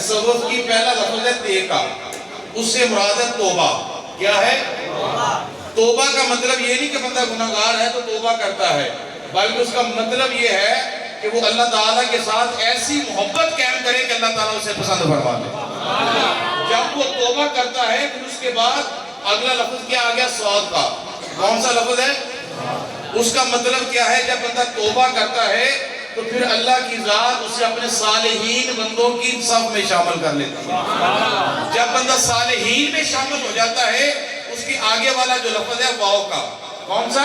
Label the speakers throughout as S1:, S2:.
S1: تصوف کی پہلا لفظ ہے تے کا، اس سے مراد ہے توبہ. کیا ہے؟ توبہ کا مطلب یہ نہیں کہ بندہ گناہگار ہے تو توبہ کرتا ہے، بلکہ اس کا مطلب یہ ہے کہ وہ اللہ تعالیٰ کے ساتھ ایسی محبت قائم کرے کہ اللہ تعالیٰ اسے پسند فرما لے. جب وہ توبہ کرتا ہے پھر اس کے بعد اگلا لفظ کیا آ گیا؟ صاد کا. کون سا لفظ ہے؟ اس کا مطلب کیا ہے؟ جب بندہ توبہ کرتا ہے تو پھر اللہ کی ذات اسے اپنے صالحین بندوں کی صف میں شامل کر لیتا ہے. جب بندہ صالحین میں شامل ہو جاتا ہے اس کی آگے والا جو لفظ ہے واو کا. کون سا؟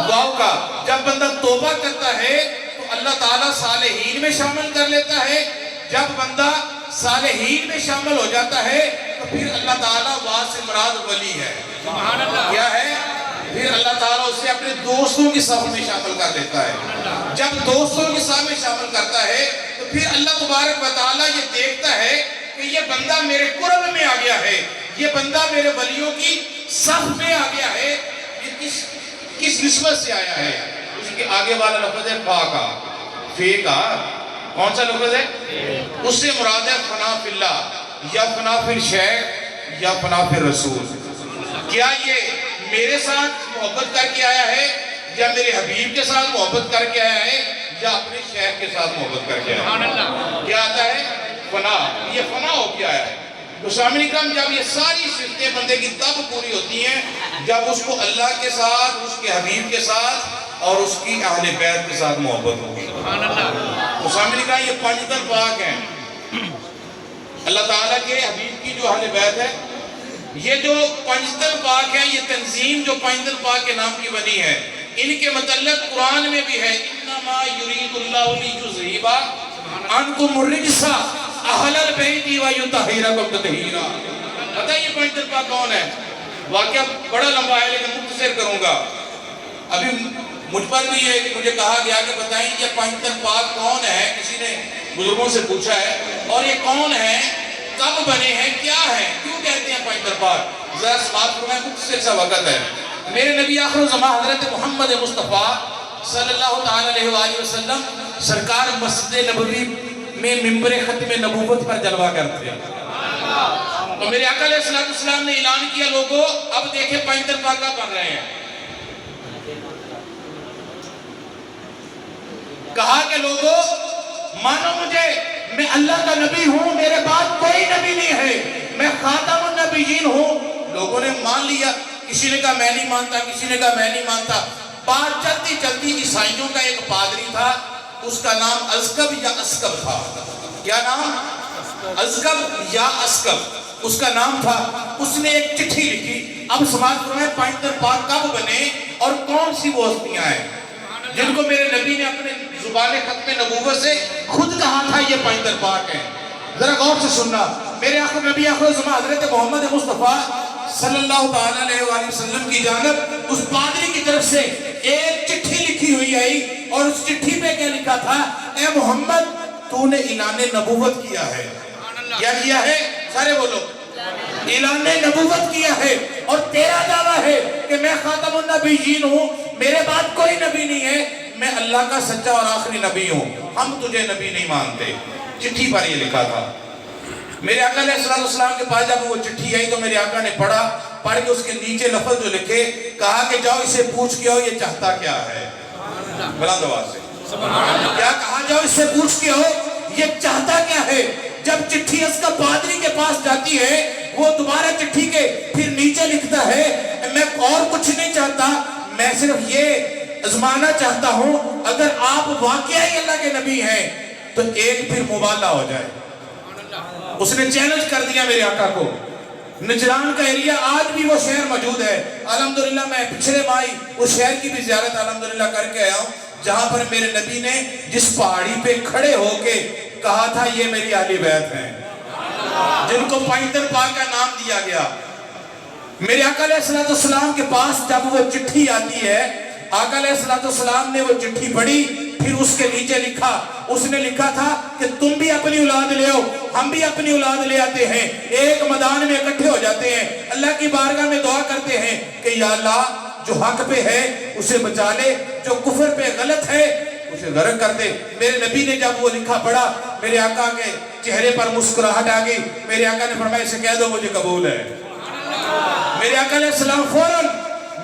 S1: واو کا. جب بندہ توبہ کرتا ہے تو اللہ تعالیٰ صالحین میں شامل کر لیتا ہے. جب بندہ صالحین میں شامل ہو جاتا ہے تو پھر اللہ تعالیٰ وہاں سے مراد ولی ہے. کیا ہے؟ پھر اللہ تعالیٰ اسے اپنے دوستوں کی صف میں شامل کر لیتا ہے. جب دوستوں کی صف میں شامل کرتا ہے تو پھر اللہ تبارک و تعالیٰ یہ دیکھتا ہے کہ یہ بندہ میرے قرب میں آ گیا ہے، یہ بندہ میرے ولیوں کی صف میں آ گیا ہے. یہ کس نسبت سے آیا ہے؟ اس کے آگے والا لفظ ہے فا کا. فے کا کون سا لفظ ہے؟ اس سے مراد ہے فنا فی اللہ یا فنا فی الشیخ یا فنا فی الرسول. کیا یہ میرے ساتھ محبت کر کے آیا ہے یا میرے حبیب کے ساتھ محبت کر کے آیا ہے یا اپنے شیخ کے ساتھ محبت کر کے آیا ہے؟ کیا آتا ہے؟ فنا. یہ فنا ہو کے آیا ہے. تو سامعین کرام جب یہ ساری صفتیں بندے کی تب پوری ہوتی ہیں جب اس کو اللہ کے ساتھ، اس کے حبیب کے ساتھ اور اس کی اہل بیت کے ساتھ محبت ہوگی. تو سامعین کرام یہ پنجتن پاک ہیں اللہ تعالیٰ کے حبیب کی جو اہل بیت ہے. یہ جو پنجتن پاک ہے، یہ تنظیم جو پنجتن پاک کے نام کی بنی ہے، ان کے متعلق قرآن میں بھی ہے انما یرید اللہ لیذھب عنکم الرجس اہل البیت ویطہرکم تطہیرا. پتہ یہ پنجتن پاک کون ہے؟ واقعہ بڑا لمبا ہے لیکن مختصر کروں گا. ابھی مجھ پر بھی یہ مجھے کہا گیا کہ بتائیں یہ پنجتن پاک کون ہے. کسی نے بزرگوں سے پوچھا ہے اور یہ کون ہے، کب بنے ہیں، کیا ہے، کیوں کہتے ہیں پنجتن پاک؟ ذرا سماعت فرمائیں، مختصر سا وقت ہے. میرے نبی آخر الزمان حضرت محمد مصطفیٰ صلی اللہ تعالیٰ علیہ وآلہ وسلم سرکار مسجد نبوی میں ممبر ختم نبوت پر جلوہ کرتے ہیں. تو میرے آقا علیہ السلام نے اعلان کیا لوگوں اب دیکھیں پنجتن پاک کب بن رہے ہیں. کہا کہ لوگوں مانو مجھے، میں اللہ کا نبی ہوں، میرے بعد کوئی نبی نہیں ہے، میں خاتم النبیین ہوں. لوگوں نے مان لیا. کسی نے کہا میں نہیں مانتا، کسی نے کہا میں نہیں مانتا. بات چلتی چلتی عیسائیوں کا ایک پادری تھا، اس کا نام ازکب یا اسکب تھا. کیا نام؟ ازکب یا اسکب اس کا نام تھا. اس نے ایک چٹھی لکھی. اب سماعت فرمائیں پنجتن پاک کب بنے اور کون سی وہ ہستیاں ہیں جن کو میرے نبی نے اپنے زبان ختم نبوت سے خود کہا تھا یہ پنجتن پاک ہیں. ذرا غور سے سننا. میرے آخر نبی آخر زمان حضرت محمد مصطفیٰ صلی اللہ تعالیٰ علیہ وآلہ وسلم کی جانب اس پادری کی طرف سے ایک چٹھی لکھی ہوئی آئی اور اس چٹھی پہ کیا لکھا تھا؟ اے محمد تو نے اعلان نبوت کیا ہے. کیا کیا ہے؟ سارے بولو. اعلان نبوت کیا ہے اور تیرا دعویٰ ہے کہ میں خاتم النبیین ہوں، میرے بعد کوئی نبی نہیں ہے، میں اللہ کا سچا اور آخری نبی ہوں، ہم تجھے نبی نہیں مانتے. چٹھی پر یہ لکھا تھا. میرے آقا علیہ السلام کے پاس جب وہ چٹھی آئی تو میرے آقا نے پڑھ کے اس کے نیچے لفظ جو لکھے، کہا کہ جاؤ اسے پوچھ کے آؤ یہ چاہتا کیا ہے. بلند آواز سے کیا کہا؟ جاؤ اس سے پوچھ کے آؤ یہ چاہتا کیا ہے. جب چٹھی اس کا پادری کے پاس جاتی ہے وہ دوبارہ چٹھی کے پھر نیچے لکھتا ہے میں اور کچھ نہیں چاہتا، میں صرف یہ ازمانا چاہتا ہوں اگر آپ واقعی اللہ کے نبی ہیں تو ایک پھر مبالغہ ہو جائے. اس نے چیلنج کر دیا میرے آقا کو. نجران کا ایریا آج بھی وہ شہر موجود ہے. الحمدللہ میں پچھلے ماہ اس شہر کی بھی زیارت الحمدللہ کر کے آیا ہوں جہاں پر میرے نبی نے جس پہاڑی پہ کھڑے ہو کے کہا تھا یہ میری اہل بیت ہیں جن کو پنجتن پاک کا نام دیا گیا. میرے آقا علیہ السلام کے پاس جب وہ چٹھی آتی ہے، آقا علیہ السلام نے وہ چٹھی پڑھی، پھر اس کے نیچے لکھا، اس نے لکھا تھا کہ تم بھی اپنی اولاد لے آؤ، ہم بھی اپنی اولاد لے آتے ہیں، ایک میدان میں اکٹھے ہو جاتے ہیں، اللہ کی بارگاہ میں دعا کرتے ہیں کہ یا اللہ جو حق پہ ہے اسے بچا لے، جو کفر پہ غلط ہے اسے غرق کرتے. میرے نبی نے جب وہ لکھا پڑھا, میرے آقا کے چہرے پر مسکراہٹ آ گئی. میرے آقا نے فرمایا اسے کہہ دو مجھے قبول ہے. میرے آقا علیہ السلام فوراً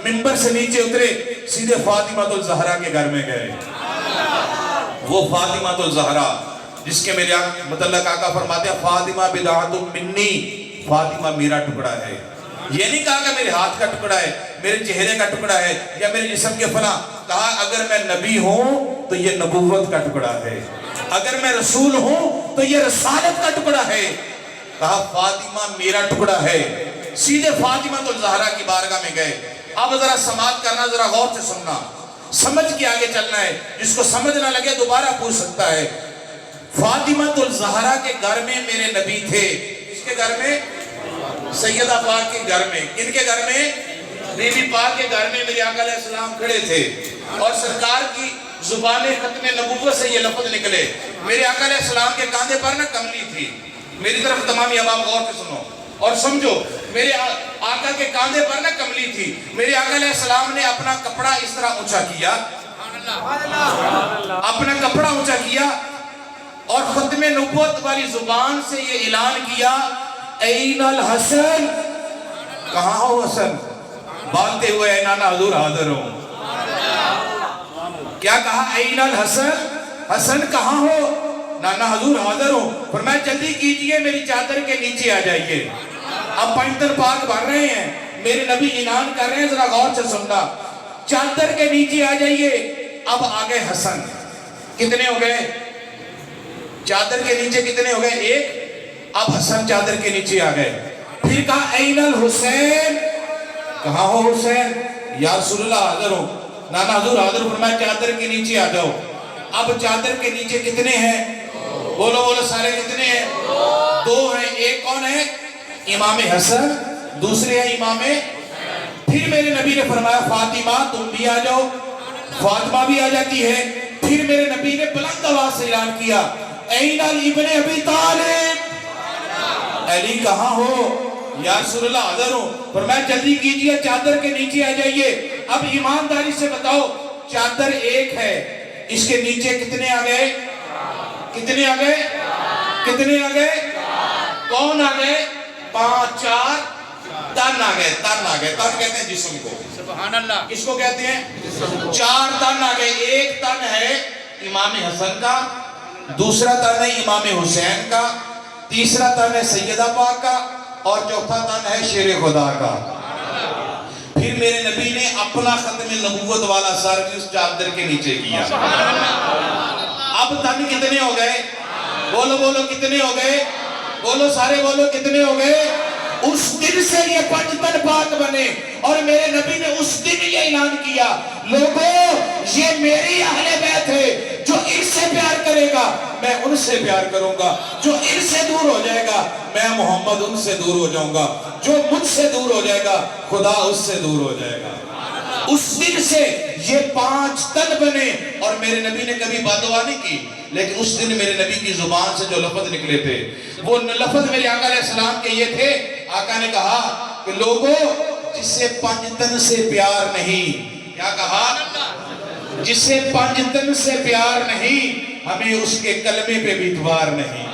S1: منبر سے نیچے اترے, سیدھے فاطمہ الزہرا کے گھر میں گئے. وہ فاطمہ الزہرا جس کے میرے متعلق آقا فرماتے ہیں فاطمہ بدعۃ منی, فاطمہ میرا ٹکڑا ہے. یہ نہیں کہا کہ میرے ہاتھ کا ٹکڑا ہے, میرے چہرے کا ٹکڑا ہے, یا میرے جسم کے فلاں. کہا اگر میں نبی ہوں تو یہ نبوت کا ٹکڑا ہے, اگر میں رسول ہوں تو یہ رسالت کا ٹکڑا ہے. کہا فاطمہ میرا ٹکڑا ہے. سیدھے فاطمہ الزہرا کی بارگاہ میں گئے. اب ذرا سماعت کرنا, ذرا غور سے سننا, سمجھ کے آگے چلنا ہے. جس کو سمجھ نہ لگے دوبارہ پوچھ سکتا ہے. فاطمہ الزہرا کے گھر میں میرے نبی تھے. اس کے گھر میں, سیدہ پاک کے گھر میں. کن کے گھر میں؟ بی بی پاک کے گھر میں میرے آقا علیہ السلام کھڑے تھے, اور سرکار کی زبان ختم نبوت سے یہ لفظ نکلے. میرے آقا علیہ السلام کے کاندھے پر نا کملی تھی. میری طرف تمامی عوام غور سے سنو اور سمجھو. میرے آقا کے کاندھے پر نا کملی تھی. میرے آقا علیہ السلام نے اپنا کپڑا اس طرح اونچا کیا, اپنا کپڑا اونچا کیا, اور ختم نبوت والی زبان سے یہ اعلان کیا این الحسن, کہاں ہو حسن؟ بالتے ہوئے اے نانا حضور حاضر ہوں. کیا کہا؟ این الحسن, حسن کہاں ہو؟ نانا حضور حاضر ہوں. فرمایا جلدی کیجئے میری چادر کے نیچے آ جائیے. اب پنجتن پاک بھر رہے ہیں, میرے نبی اعلان کر رہے ہیں, ذرا غور سے سننا. چادر کے نیچے آ جائیے. اب آگئے حسن. کتنے ہو گئے؟ چادر کے نیچے کتنے ہو گئے؟ ایک. اب حسن چادر کے نیچے آ گئے. پھر کہا این الحسین, کہاں ہو حسین؟ یا رسول اللہ حاضر ہوں. نانا حضور حاضر. فرمایا چادر کے نیچے آ جاؤ. اب چادر کے نیچے کتنے ہیں؟ بولو بولو سارے, کتنے ہیں؟ دو ہیں. ایک کون ہے؟ امام حسن, دوسرے ہیں امام. پھر میرے نبی نے فرمایا فاطمہ تم بھی آ جاؤ. فاطمہ بھی آ جاتی ہے. پھر میرے نبی نے بلند آواز سے اعلان کیا این ابن ابی طالب, علی کہاں ہو؟ یا رسول اللہ حاضر ہوں. فرمایا جلدی کیجئے چادر کے نیچے آ جائیے. اب ایمانداری سے بتاؤ, چادر ایک ہے, اس کے نیچے کتنے آ گئے؟ کتنے آ گئے؟ کتنے آ گئے؟ کون آ گئے؟ 5 4 تن آ گئے. تن آ گئے. تن کہتے ہیں جسم کو. سبحان اللہ. کس کو کہتے ہیں؟ 4 تن آ گئے. ایک تن ہے امام حسن کا, دوسرا تن ہے امام حسین کا, تیسرا تن ہے سیدہ پاک کا, اور چوتھا تن ہے شیر خدا کا. پھر میرے نبی نے اپنا ختم نبوت والا سر بھی اس چادر کے نیچے کیا. اب تن کتنے ہو گئے؟ بولو بولو کتنے ہو گئے؟ بولو سارے بولو کتنے ہو گئے؟ اس دن سے یہ پنجتن پاک بنے, اور میرے نبی نے اس دن یہ اعلان کیا لوگوں یہ میری اہل بیت ہے, جو ان سے پیار کرے گا میں ان سے پیار کروں گا, جو ان سے دور ہو جائے گا میں محمد ان سے دور ہو جاؤں گا, جو مجھ سے دور ہو جائے گا خدا اس سے دور ہو جائے گا. اس دن سے یہ 5 تن بنے. اور میرے نبی نے کبھی بد-دعا نہیں کی, لیکن اس دن میرے نبی کی زبان سے جو لفظ نکلے تھے وہ لفظ میرے آقا علیہ السلام کے یہ تھے. آقا نے کہا کہ لوگوں جس سے 5 تن سے پیار نہیں, کیا کہا؟ جس سے 5 تن سے پیار نہیں ہمیں اس کے کلمے پہ بھی اعتبار نہیں.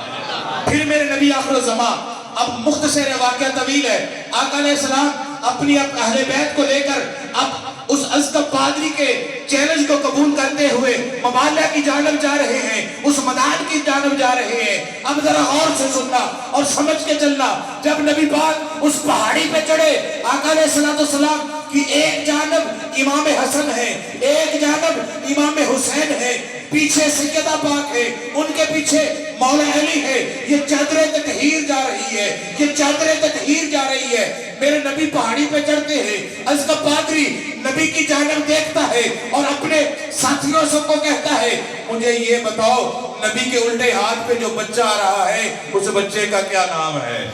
S1: پھر میرے نبی آخر الزمان, اب مختصر واقعہ طویل ہے. آقا علیہ السلام اپنی اہل بیت کو لے کر اب اس ازکب پادری کے چیلنج کو قبول کرتے ہوئے مبالغہ کی جانب جا رہے ہیں, اس میدان کی جانب جا رہے ہیں. اب ذرا غور سے سننا اور سمجھ کے چلنا. جب نبی پاک اس پہاڑی پہ چڑھے, آقا علیہ السلام کی ایک جانب امام حسن ہے, ایک جانب امام حسین ہے, پیچھے سیدہ پاک ہے, ان کے پیچھے مولا علی ہے. یہ چادر تطہیر جا رہی ہے, یہ چادر تطہیر جا رہی ہے. میرے نبی پہاڑی پہ چڑھتے ہیں, ازکب پادری نبی کی جانب دیکھتا ہے اور اپنے ساتھیوں سب کو کہتا ہے مجھے یہ بتاؤ نبی کے الٹے ہاتھ پہ جو بچہ آ رہا ہے اس بچے کا کیا نام ہے؟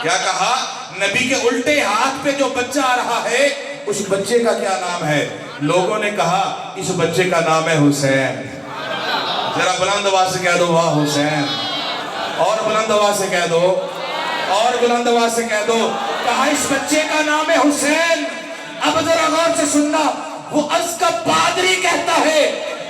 S1: کیا کہا؟ نبی کے الٹے ہاتھ پہ جو بچہ آ رہا ہے اس بچے کا کیا نام ہے؟ لوگوں نے کہا اس بچے کا نام ہے حسین. ذرا بلند آواز سے کہہ دو واہ حسین, اور بلند آواز سے کہہ دو, اور بلند آواز سے کہہ دو. کہا اس بچے کا نام ہے حسین. اب ذرا غور سے سننا, وہ ازکب پادری کہتا ہے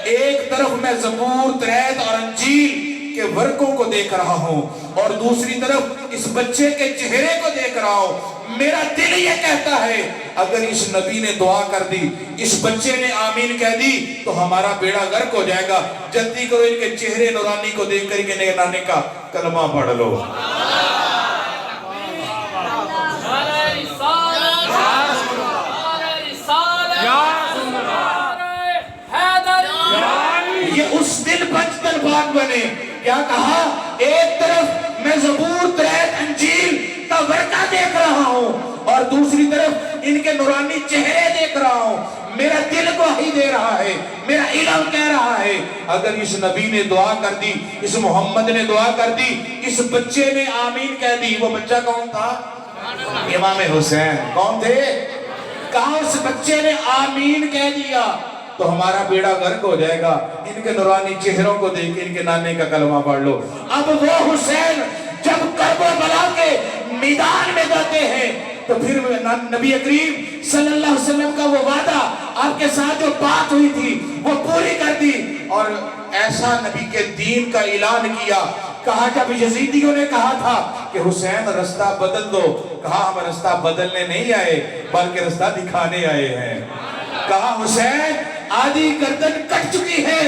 S1: ایک طرف میں زبور، توریت اور انجیل کے ورقوں کو دیکھ رہا ہوں اور دوسری طرف اس بچے کے چہرے کو دیکھ رہا ہوں۔ میرا دل یہ کہتا ہے اگر اس نبی نے دعا کر دی، اس بچے نے آمین کہہ دی تو ہمارا بیڑا غرق ہو جائے گا۔ جلدی کرو ان کے چہرے نورانی کو دیکھ کر کے نانے کا کلمہ پڑھ لو۔ یہ اس دن بچتن بات بنے، کیا کہا؟ ایک طرف میں زبور، توریت، انجیل کا ورقہ دیکھ رہا ہوں اور دوسری طرف ان کے نورانی چہرے دیکھ رہا ہوں۔ میرا دل گواہی دے رہا ہے، میرا علم کہہ رہا ہے اگر اس نبی نے دعا کر دی، اس محمد نے دعا کر دی، اس بچے نے آمین کہہ دی۔ وہ بچہ کون تھا؟ امام حسین۔ کون تھے؟ کہا اس بچے نے آمین کہہ دیا تو ہمارا بیڑا غرق ہو جائے گا۔ ان کے نورانی چہروں کو دیکھ ان کے نانے کا کلمہ پڑھ لو۔ اب وہ حسین جب کرب و بلا کے میدان میں جاتے ہیں تو پھر نبی کریم صلی اللہ علیہ وسلم کا وہ وعدہ، آپ کے ساتھ جو بات ہوئی تھی وہ پوری کر دی اور ایسا نبی کے دین کا اعلان کیا۔ کہا جب یزیدیوں نے کہا تھا کہ حسین رستہ بدل دو، کہا ہم رستہ بدلنے نہیں آئے بلکہ رستہ دکھانے آئے ہیں۔ کہا حسین آدھی گردن کٹ چکی ہے،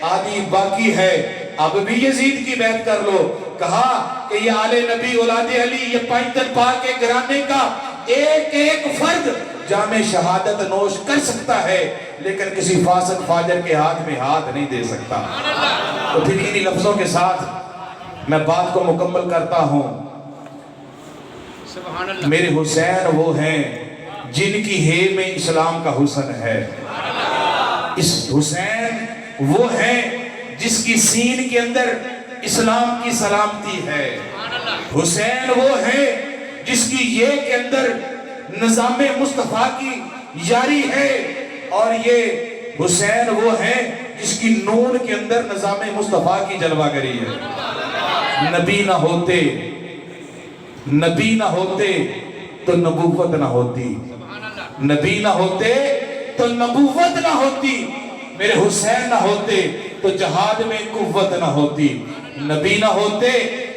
S1: آدھی باقی ہے، اب بھی یزید کی بیعت کر لو۔ کہا کہ یہ آل نبی اولاد علی، یہ پائنتن پاک کے گھرانے کا ایک ایک فرد جام شہادت نوش کر سکتا ہے لیکن کسی فاسق فاجر کے ہاتھ میں ہاتھ نہیں دے سکتا۔ تو پھر انہی لفظوں کے ساتھ میں بات کو مکمل کرتا ہوں۔ میرے حسین وہ ہیں جن کی ہے میں اسلام کا حسن ہے۔ اس حسین وہ ہیں جس کی سین کے اندر اسلام کی سلامتی ہے۔ حسین وہ ہیں جس کی یہ کے اندر نظام مصطفیٰ کی یاری ہے اور یہ حسین وہ ہیں جس کی نون کے اندر نظام مصطفیٰ کی جلوہ گری ہے۔ نبی نہ ہوتے تو نبوت نہ ہوتی، نبی نہ ہوتے تو نبوت نہ ہوتی، میرے حسین نہ ہوتے تو جہاد میں قوت نہ ہوتی، نبی نہ ہوتے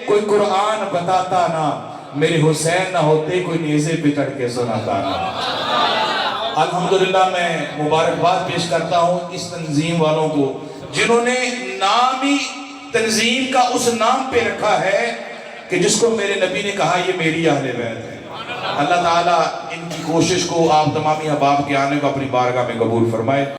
S1: کوئی قرآن بتاتا نہ، میرے حسین نہ ہوتے کوئی نیزے پہ چڑھ کے سناتا نہ۔ الحمدللہ میں مبارکباد پیش کرتا ہوں اس تنظیم والوں کو جنہوں نے نامی تنظیم کا اس نام پہ رکھا ہے کہ جس کو میرے نبی نے کہا یہ میری اہل بیت ہے۔ اللہ تعالیٰ ان کی کوشش کو آپ تمامی احباب کے آنے کو اپنی بارگاہ میں قبول فرمائے۔